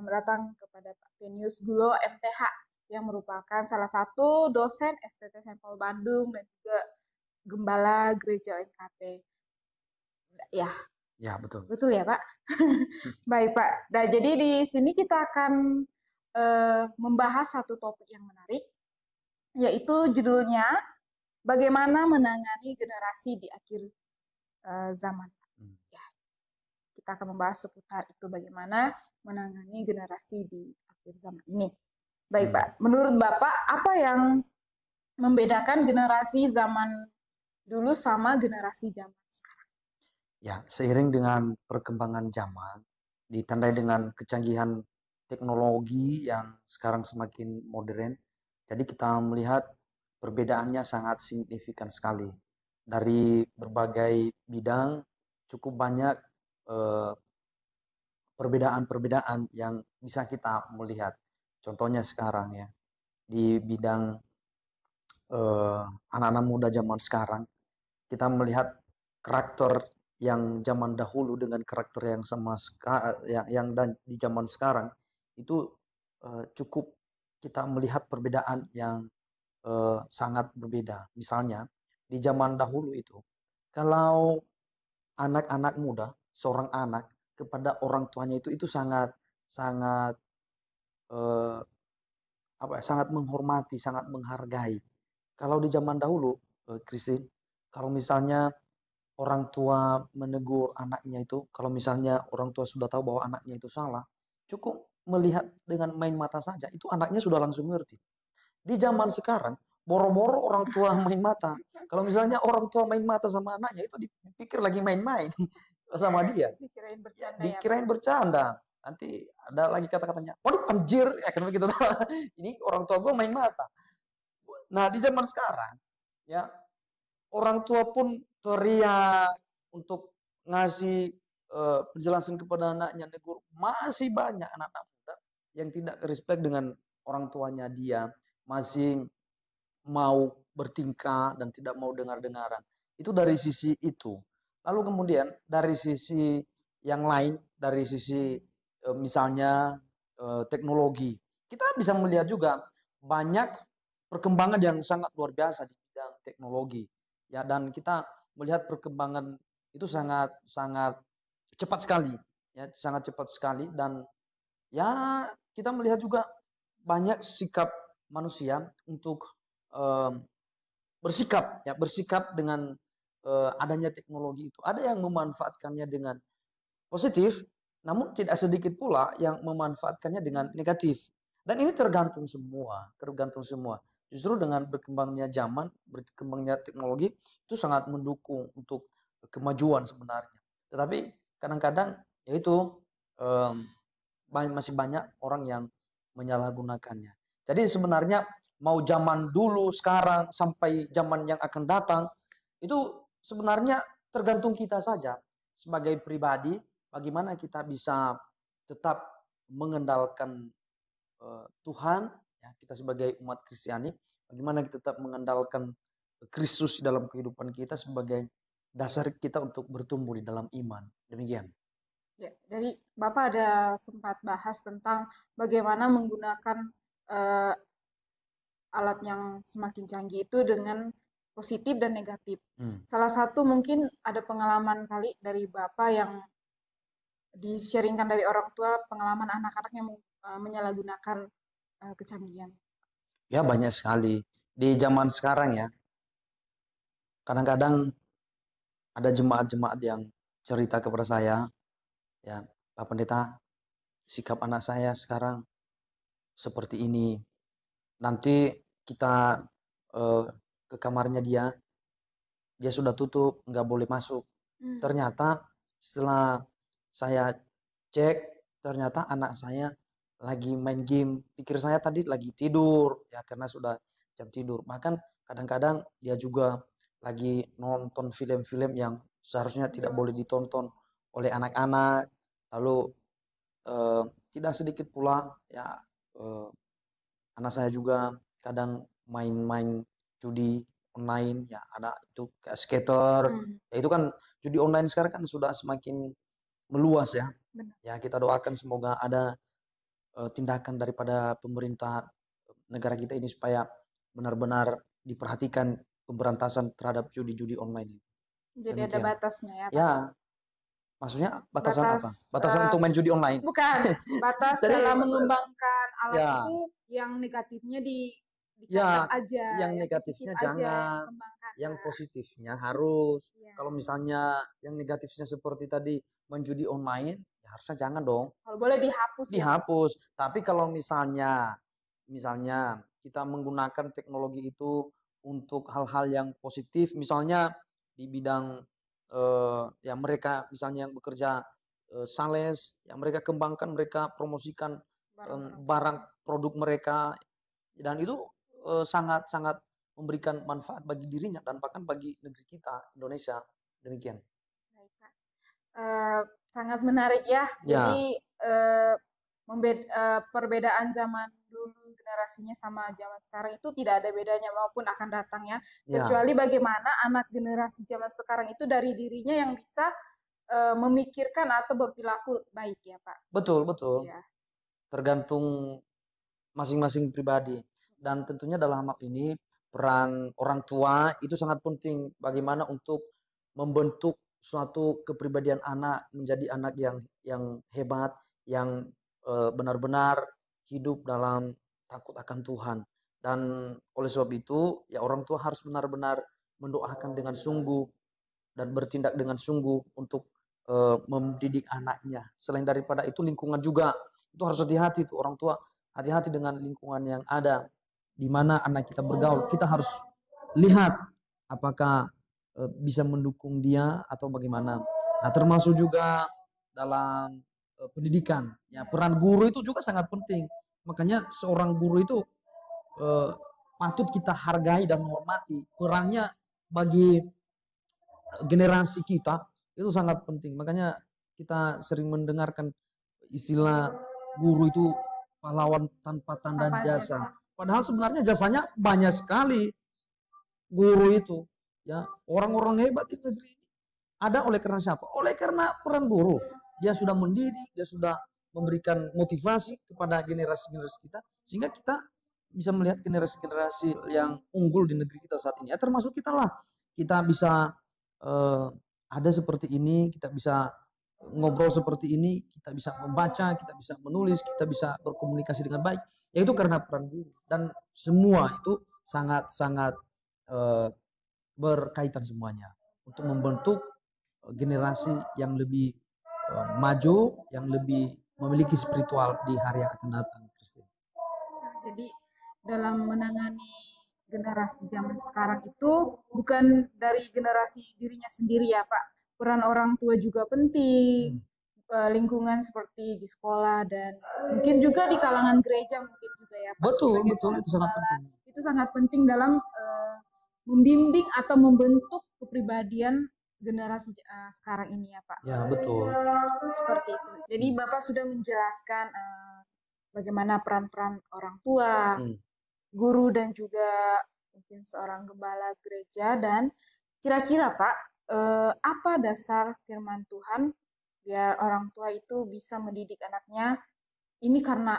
datang kepada Pak Venius Gulo MTH yang merupakan salah satu dosen STT Sampel Bandung dan juga Gembala Gereja OMKP. Ya, Ya, betul. betul ya Pak? Baik Pak. Nah, jadi di sini kita akan membahas satu topik yang menarik, yaitu judulnya Bagaimana Menangani Generasi di Akhir Zaman. Ya, kita akan membahas seputar itu bagaimana menangani generasi di akhir zaman ini. Baik Pak, menurut Bapak apa yang membedakan generasi zaman dulu sama generasi zaman sekarang? Ya, seiring dengan perkembangan zaman, ditandai dengan kecanggihan teknologi yang sekarang semakin modern, jadi kita melihat perbedaannya sangat signifikan sekali. Dari berbagai bidang, cukup banyak perbedaan-perbedaan yang bisa kita melihat. Contohnya sekarang ya, di bidang anak-anak muda zaman sekarang, kita melihat karakter yang zaman dahulu dengan karakter yang sama yang dan di zaman sekarang itu cukup kita melihat perbedaan yang sangat berbeda. Misalnya di zaman dahulu itu, kalau anak-anak muda, seorang anak kepada orang tuanya itu sangat sangat eh, sangat menghormati, sangat menghargai. Kalau di zaman dahulu, Christine, kalau misalnya orang tua menegur anaknya itu, kalau misalnya orang tua sudah tahu bahwa anaknya itu salah, cukup melihat dengan main mata saja, itu anaknya sudah langsung ngerti. Di zaman sekarang, boro-boro orang tua main mata. Kalau misalnya orang tua main mata sama anaknya, itu dipikir lagi main-main sama dia. Dikirain Ya, bercanda ya dikirain Pak? bercanda. Nanti ada lagi kata-katanya, waduh anjir, ya kan begitu. Ini orang tua gue main mata. Nah, di zaman sekarang, ya orang tua pun teriak untuk ngasih penjelasan kepada anaknya, negur. Masih banyak anak-anak muda yang tidak respect dengan orang tuanya dia, masih mau bertingkah dan tidak mau dengar-dengaran. Itu dari sisi itu. Lalu kemudian dari sisi yang lain, dari sisi misalnya teknologi, kita bisa melihat juga banyak perkembangan yang sangat luar biasa di bidang teknologi. Ya, dan kita melihat perkembangan itu sangat sangat cepat sekali, ya, sangat cepat sekali. Dan ya kita melihat juga banyak sikap manusia untuk um, bersikap dengan adanya teknologi itu. Ada yang memanfaatkannya dengan positif, namun tidak sedikit pula yang memanfaatkannya dengan negatif. Dan ini tergantung semua, tergantung semua. Justru dengan berkembangnya zaman, berkembangnya teknologi itu sangat mendukung untuk kemajuan sebenarnya. Tetapi kadang-kadang yaitu um, masih banyak orang yang menyalahgunakannya. Jadi sebenarnya mau zaman dulu, sekarang, sampai zaman yang akan datang, itu sebenarnya tergantung kita saja sebagai pribadi, bagaimana kita bisa tetap mengendalikan Tuhan, ya, kita sebagai umat Kristiani, bagaimana kita tetap mengandalkan Kristus dalam kehidupan kita sebagai dasar kita untuk bertumbuh di dalam iman. Demikian. Ya, dari Bapak ada sempat bahas tentang bagaimana menggunakan eh, alat yang semakin canggih itu dengan positif dan negatif. Salah satu mungkin ada pengalaman kali dari Bapak yang di-sharingkan dari orang tua, pengalaman anak-anak yang menyalahgunakan kecanggihan. Ya banyak sekali. Di zaman sekarang ya, kadang-kadang ada jemaat-jemaat yang cerita kepada saya, ya Pak Pendeta, sikap anak saya sekarang seperti ini. Nanti kita eh, ke kamarnya dia sudah tutup, nggak boleh masuk. Ternyata setelah saya cek, ternyata anak saya lagi main game. Pikir saya tadi lagi tidur, ya karena sudah jam tidur. Bahkan kadang-kadang dia juga lagi nonton film-film yang seharusnya tidak boleh ditonton oleh anak-anak. Lalu eh, tidak sedikit pula ya eh, anak saya juga kadang main-main judi online, ya ada itu kayak skater. Ya itu kan judi online sekarang kan sudah semakin meluas ya. Benar. Ya kita doakan semoga ada tindakan daripada pemerintah negara kita ini supaya benar-benar diperhatikan pemberantasan terhadap judi-judi online ini. Jadi ada Demikian. batasnya ya, Pak. Ya, maksudnya batasan apa? Batas Batasan untuk main judi online. bukan, batas Jadi dalam maksud mengembangkan alat ya, itu yang negatifnya ya dicatat aja, yang yang positif negatifnya aja yang jangan, dikembangkan, yang Pak. positifnya harus. Ya. Kalau misalnya yang negatifnya seperti tadi main judi online, ya harusnya jangan dong. Kalau boleh dihapus ya. Dihapus. Tapi kalau misalnya kita menggunakan teknologi itu untuk hal-hal yang positif, misalnya di bidang ya mereka misalnya yang bekerja sales, yang mereka kembangkan, mereka promosikan barang produk mereka, dan itu sangat-sangat memberikan manfaat bagi dirinya dan bahkan bagi negeri kita Indonesia. Demikian. Baik, Pak. Sangat menarik ya. Jadi perbedaan zaman dulu generasinya sama zaman sekarang itu tidak ada bedanya maupun akan datang ya. Kecuali bagaimana anak generasi zaman sekarang itu dari dirinya yang bisa memikirkan atau berperilaku baik ya, Pak. Betul, betul. Ya. Tergantung masing-masing pribadi. Dan tentunya dalam hal ini peran orang tua itu sangat penting bagaimana untuk membentuk suatu kepribadian anak menjadi anak yang hebat, yang benar-benar hidup dalam takut akan Tuhan. Dan oleh sebab itu ya orang tua harus benar-benar mendoakan dengan sungguh dan bertindak dengan sungguh untuk mendidik anaknya. Selain daripada itu lingkungan juga itu harus hati-hati tuh orang tua, hati-hati dengan lingkungan yang ada di mana anak kita bergaul. Kita harus lihat apakah bisa mendukung dia atau bagaimana. Nah, termasuk juga dalam pendidikan. Ya, peran guru itu juga sangat penting. Makanya seorang guru itu patut kita hargai dan hormati. Perannya bagi generasi kita itu sangat penting. Makanya kita sering mendengarkan istilah guru itu pahlawan tanpa tanda jasa. Padahal sebenarnya jasanya banyak sekali guru itu. Ya, orang-orang hebat di negeri ini ada oleh karena siapa? Oleh karena peran guru. Dia sudah mendidik, dia sudah memberikan motivasi kepada generasi-generasi kita sehingga kita bisa melihat generasi-generasi yang unggul di negeri kita saat ini. Ya, termasuk kita lah. Kita bisa ada seperti ini, kita bisa ngobrol seperti ini, kita bisa membaca, kita bisa menulis, kita bisa berkomunikasi dengan baik. Yaitu karena peran guru. Dan semua itu sangat-sangat berkaitan semuanya untuk membentuk generasi yang lebih maju, yang lebih memiliki spiritual di hari yang akan datang, Christine. Jadi dalam menangani generasi zaman sekarang itu bukan dari generasi dirinya sendiri ya Pak. Peran orang tua juga penting. Lingkungan seperti di sekolah dan mungkin juga di kalangan gereja mungkin juga ya Pak. Betul, betul, itu sangat penting. Itu sangat penting dalam membimbing atau membentuk kepribadian generasi sekarang ini ya Pak. Ya, betul. Seperti itu. Jadi Bapak sudah menjelaskan bagaimana peran-peran orang tua, guru dan juga mungkin seorang gembala gereja. Dan kira-kira Pak, apa dasar firman Tuhan biar orang tua itu bisa mendidik anaknya ini karena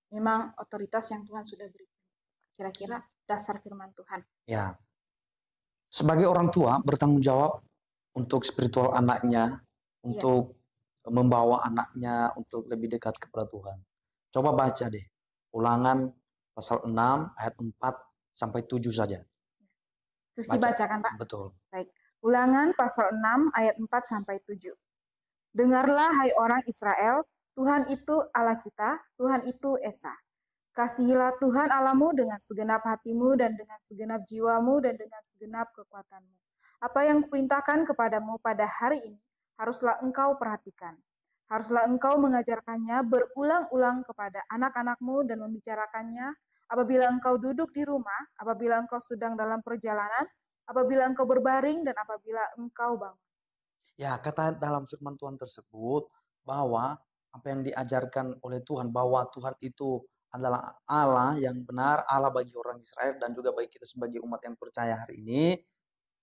memang otoritas yang Tuhan sudah berikan. Kira-kira dasar firman Tuhan. Ya, sebagai orang tua bertanggung jawab untuk spiritual anaknya, untuk membawa anaknya untuk lebih dekat kepada Tuhan. Coba baca deh, Ulangan pasal 6 ayat 4 sampai 7 saja. Terus dibacakan Pak? Betul. Baik. Ulangan pasal 6 ayat 4 sampai 7. Dengarlah hai orang Israel, Tuhan itu Allah kita, Tuhan itu Esa. Kasihilah Tuhan Allahmu dengan segenap hatimu dan dengan segenap jiwamu dan dengan segenap kekuatanmu. Apa yang kuperintahkan kepadamu pada hari ini, haruslah engkau perhatikan. Haruslah engkau mengajarkannya berulang-ulang kepada anak-anakmu dan membicarakannya apabila engkau duduk di rumah, apabila engkau sedang dalam perjalanan, apabila engkau berbaring, dan apabila engkau bangun. Ya, kata dalam firman Tuhan tersebut bahwa apa yang diajarkan oleh Tuhan, bahwa Tuhan itu adalah Allah yang benar, Allah bagi orang Israel dan juga bagi kita sebagai umat yang percaya hari ini,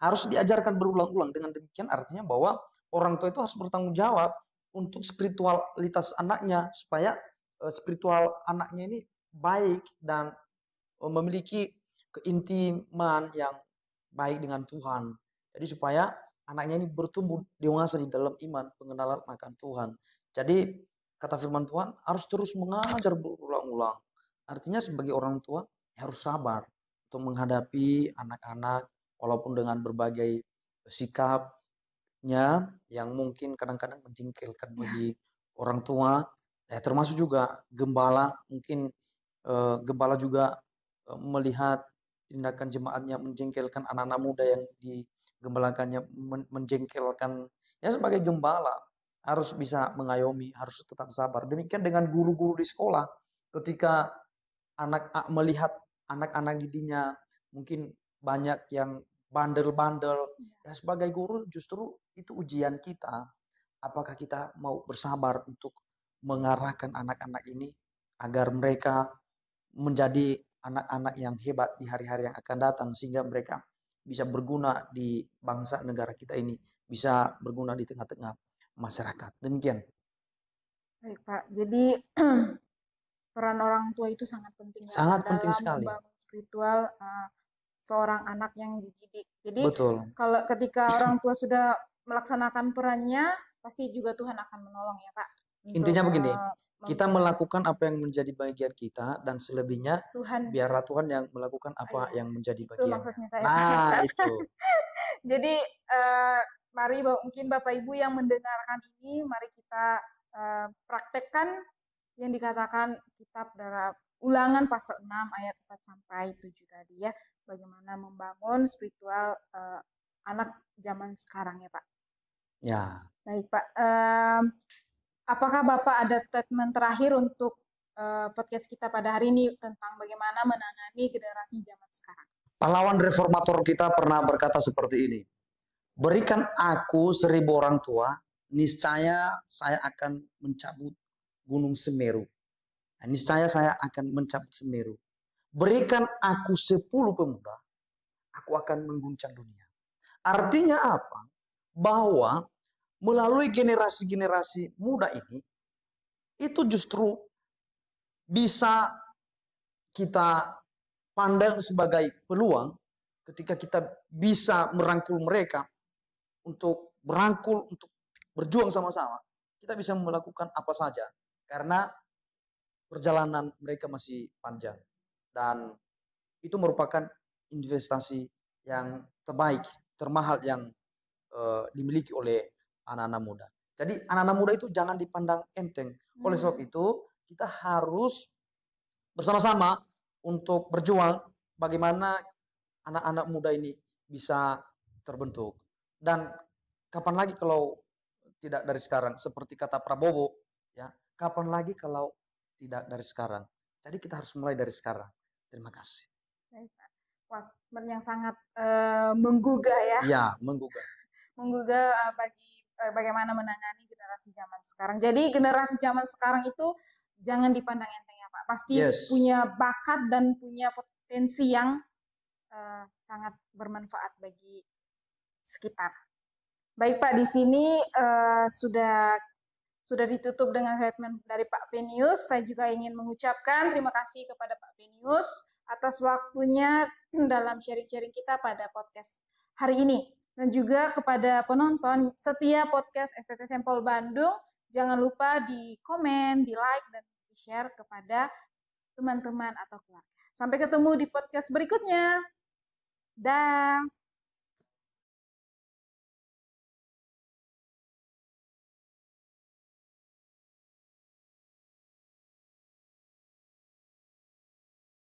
harus diajarkan berulang-ulang. Dengan demikian artinya bahwa orang tua itu harus bertanggung jawab untuk spiritualitas anaknya supaya spiritual anaknya ini baik dan memiliki keintiman yang baik dengan Tuhan. Jadi supaya anaknya ini bertumbuh dewasa di dalam iman, pengenalan akan Tuhan. Jadi kata firman Tuhan harus terus mengajar berulang-ulang. Artinya sebagai orang tua harus sabar untuk menghadapi anak-anak walaupun dengan berbagai sikapnya yang mungkin kadang-kadang menjengkelkan bagi orang tua. Termasuk juga gembala, mungkin gembala juga melihat tindakan jemaatnya menjengkelkan anak-anak muda yang digembalakannya menjengkelkan. Ya sebagai gembala harus bisa mengayomi, harus tetap sabar. Demikian dengan guru-guru di sekolah. Ketika melihat anak-anak didiknya mungkin banyak yang bandel-bandel. Ya sebagai guru justru itu ujian kita. Apakah kita mau bersabar untuk mengarahkan anak-anak ini agar mereka menjadi anak-anak yang hebat di hari-hari yang akan datang sehingga mereka bisa berguna di bangsa negara kita ini, bisa berguna di tengah-tengah masyarakat. Demikian. Baik, Pak. Jadi peran orang tua itu sangat penting ya, Sangat Pak, penting dalam sekali. membangun spiritual seorang anak yang dididik. Jadi Betul. kalau ketika orang tua sudah melaksanakan perannya, pasti juga Tuhan akan menolong ya, Pak. Intinya begini, kita melakukan apa yang menjadi bagian kita dan selebihnya Tuhan, biarlah Tuhan yang melakukan apa yang menjadi itu bagiannya. maksudnya saya. Nah, itu. Jadi mari mungkin Bapak Ibu yang mendengarkan ini, mari kita praktekkan yang dikatakan kitab dalam Ulangan pasal 6 ayat 4 sampai 7 tadi ya, bagaimana membangun spiritual anak zaman sekarang ya, Pak. Ya. Baik, Pak. Apakah Bapak ada statement terakhir untuk podcast kita pada hari ini tentang bagaimana menangani generasi zaman sekarang? Pahlawan reformator kita pernah berkata seperti ini. Berikan aku 1000 orang tua, niscaya saya akan mencabut gunung Semeru. Niscaya saya akan mencabut Semeru. Berikan aku 10 pemuda, aku akan mengguncang dunia. Artinya apa? Bahwa melalui generasi-generasi muda ini, itu justru bisa kita pandang sebagai peluang ketika kita bisa merangkul mereka untuk berangkul, untuk berjuang sama-sama. Kita bisa melakukan apa saja karena perjalanan mereka masih panjang dan itu merupakan investasi yang terbaik, termahal yang dimiliki oleh anak-anak muda. Jadi anak-anak muda itu jangan dipandang enteng. Oleh sebab itu kita harus bersama-sama untuk berjuang bagaimana anak-anak muda ini bisa terbentuk. Dan kapan lagi kalau tidak dari sekarang, seperti kata Prabowo, ya, kapan lagi kalau tidak dari sekarang. Jadi kita harus mulai dari sekarang. Terima kasih. Wah, yang sangat menggugah ya. Ya, menggugah. Menggugah bagi bagaimana menangani generasi zaman sekarang. Jadi generasi zaman sekarang itu jangan dipandang enteng ya, Pak. Pasti punya bakat dan punya potensi yang sangat bermanfaat bagi sekitar. Baik Pak, di sini sudah ditutup dengan statement dari Pak Venius. Saya juga ingin mengucapkan terima kasih kepada Pak Venius atas waktunya dalam sharing-sharing kita pada podcast hari ini. Dan juga kepada penonton setiap podcast STT Sampel Bandung, jangan lupa di komen, di like, dan di share kepada teman-teman atau keluarga. Sampai ketemu di podcast berikutnya. Dah.